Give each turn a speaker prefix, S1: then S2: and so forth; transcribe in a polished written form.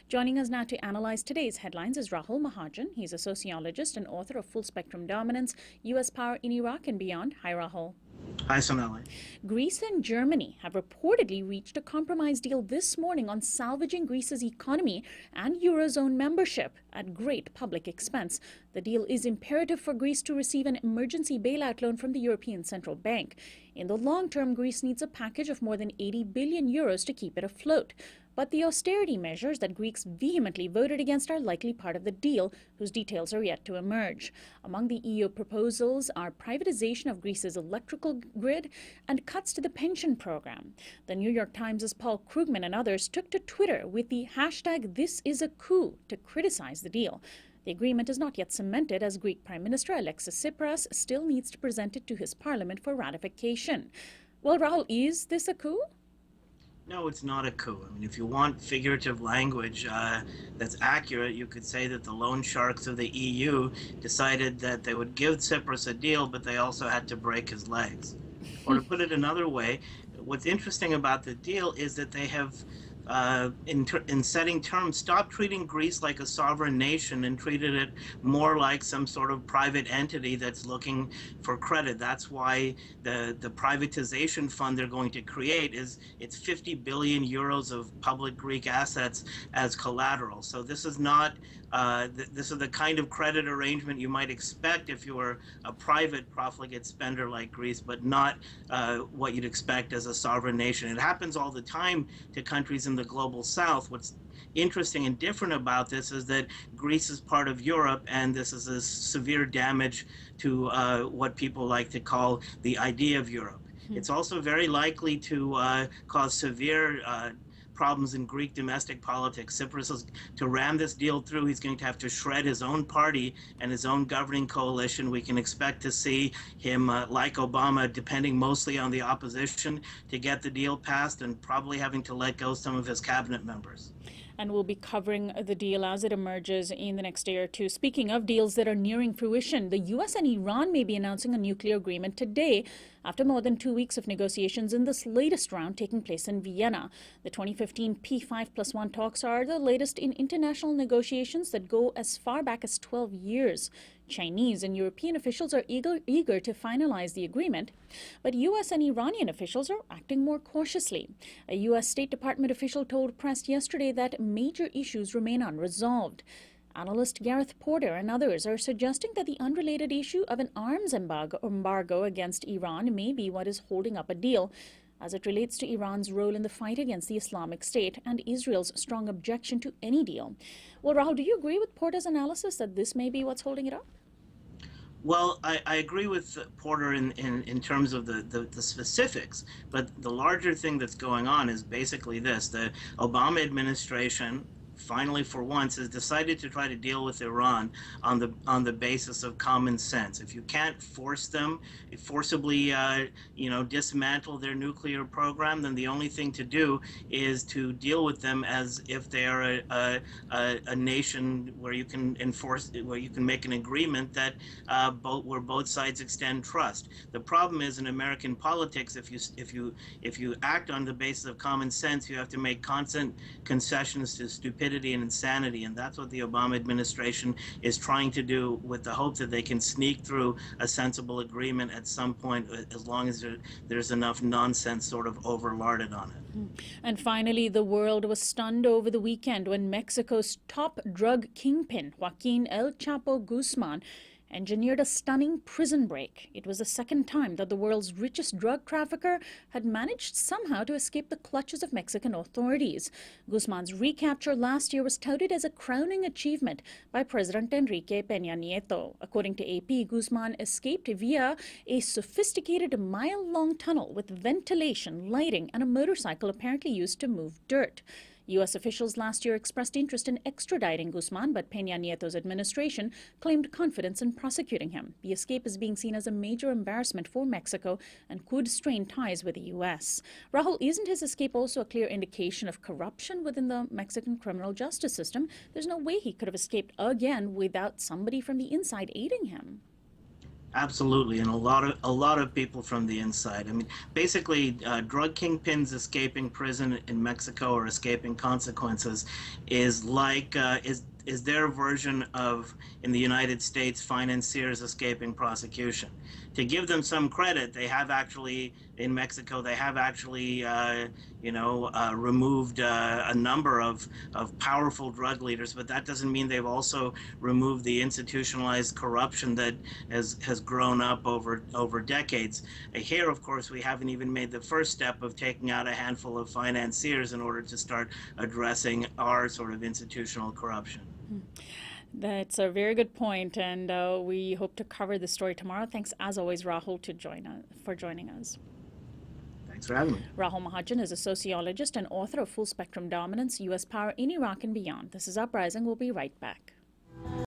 S1: Joining us now to analyze today's headlines is Rahul Mahajan. He's a sociologist and author of Full Spectrum Dominance, U.S. Power in Iraq and Beyond. Hi, Rahul.
S2: Hi, Sonali.
S1: Greece and Germany have reportedly reached a compromise deal this morning on salvaging Greece's economy and Eurozone membership at great public expense. The deal is imperative for Greece to receive an emergency bailout loan from the European Central Bank. In the long term, Greece needs a package of more than 80 billion euros to keep it afloat. But the austerity measures that Greeks vehemently voted against are likely part of the deal, whose details are yet to emerge. Among the EU proposals are privatization of Greece's electrical grid and cuts to the pension program. The New York Times' Paul Krugman and others took to Twitter with the hashtag #ThisIsACoup's to criticize the deal. The agreement is not yet cemented, as Greek Prime Minister Alexis Tsipras still needs to present it to his parliament for ratification. Well, Rahul, is this a coup?
S2: No, it's not a coup. I mean, if you want figurative language that's accurate, you could say that the loan sharks of the EU decided that they would give Tsipras a deal, but they also had to break his legs. Or to put it another way, what's interesting about the deal is that they have, in setting terms, stopped treating Greece like a sovereign nation and treated it more like some sort of private entity that's looking for credit. That's why the privatization fund they're going to create it's 50 billion euros of public Greek assets as collateral. So this is not this is the kind of credit arrangement you might expect if you were a private profligate spender like Greece, but not what you'd expect as a sovereign nation. It happens all the time to countries in the global south. What's interesting and different about this is that Greece is part of Europe, and this is a severe damage to what people like to call the idea of Europe. It's also very likely to cause severe problems in Greek domestic politics. Tsipras is to ram this deal through. He's going to have to shred his own party and his own governing coalition. We can expect to see him, like Obama, depending mostly on the opposition to get the deal passed, and probably having to let go some of his cabinet members.
S1: And we'll be covering the deal as it emerges in the next day or two. Speaking of deals that are nearing fruition, the U.S. and Iran may be announcing a nuclear agreement today after more than 2 weeks of negotiations in this latest round taking place in Vienna. The 2015 P5+1 talks are the latest in international negotiations that go as far back as 12 years. Chinese and European officials are eager to finalize the agreement, but U.S. and Iranian officials are acting more cautiously. A U.S. State Department official told press yesterday that major issues remain unresolved. Analyst Gareth Porter and others are suggesting that the unrelated issue of an arms embargo against Iran may be what is holding up a deal, as it relates to Iran's role in the fight against the Islamic State and Israel's strong objection to any deal. Well, Rahul, do you agree with Porter's analysis that this may be what's holding it up?
S2: Well, I agree with Porter in terms of the specifics, but the larger thing that's going on is basically this. The Obama administration finally, for once, has decided to try to deal with Iran on the basis of common sense. If you can't force them, forcibly, dismantle their nuclear program, then the only thing to do is to deal with them as if they are a nation where you can make an agreement that where both sides extend trust. The problem is in American politics, if you act on the basis of common sense, you have to make constant concessions to stupidity and insanity, and that's what the Obama administration is trying to do, with the hope that they can sneak through a sensible agreement at some point, as long as there's enough nonsense sort of overlarded on it.
S1: And finally, the world was stunned over the weekend when Mexico's top drug kingpin, Joaquin El Chapo Guzman, engineered a stunning prison break. It was the second time that the world's richest drug trafficker had managed somehow to escape the clutches of Mexican authorities. Guzman's recapture last year was touted as a crowning achievement by President Enrique Peña Nieto. According to AP, Guzman escaped via a sophisticated mile-long tunnel with ventilation, lighting, and a motorcycle apparently used to move dirt. U.S. officials last year expressed interest in extraditing Guzman, but Peña Nieto's administration claimed confidence in prosecuting him. The escape is being seen as a major embarrassment for Mexico and could strain ties with the U.S. Rahul, isn't his escape also a clear indication of corruption within the Mexican criminal justice system? There's no way he could have escaped again without somebody from the inside aiding him.
S2: Absolutely, and a lot of people from the inside. I mean, basically, drug kingpins escaping prison in Mexico or escaping consequences is like is their version of in the United States financiers escaping prosecution. To give them some credit, they have actually in Mexico they have actually removed a number of powerful drug leaders, but that doesn't mean they've also removed the institutionalized corruption that has grown up over decades. Here, of course, we haven't even made the first step of taking out a handful of financiers in order to start addressing our sort of institutional corruption.
S1: That's a very good point, and we hope to cover the story tomorrow. Thanks, as always, Rahul, for joining us.
S2: Thanks for having me.
S1: Rahul Mahajan is a sociologist and author of Full Spectrum Dominance, U.S. Power in Iraq and Beyond. This is Uprising. We'll be right back.